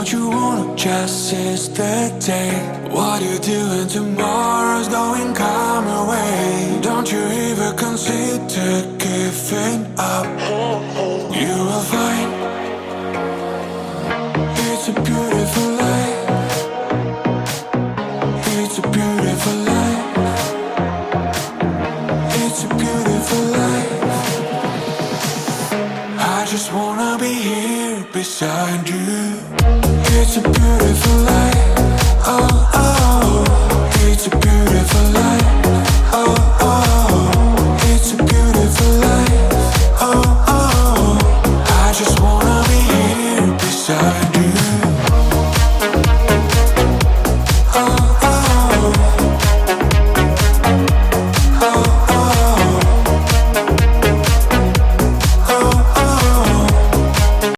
Don't you wanna just seize the day? What you doing tomorrow's going come your way. Don't you ever consider giving up. You will find it's a beautiful life. It's a beautiful life. It's a beautiful life. I just wanna be here beside you. It's a beautiful life. Oh, oh. It's a beautiful life. Oh, oh.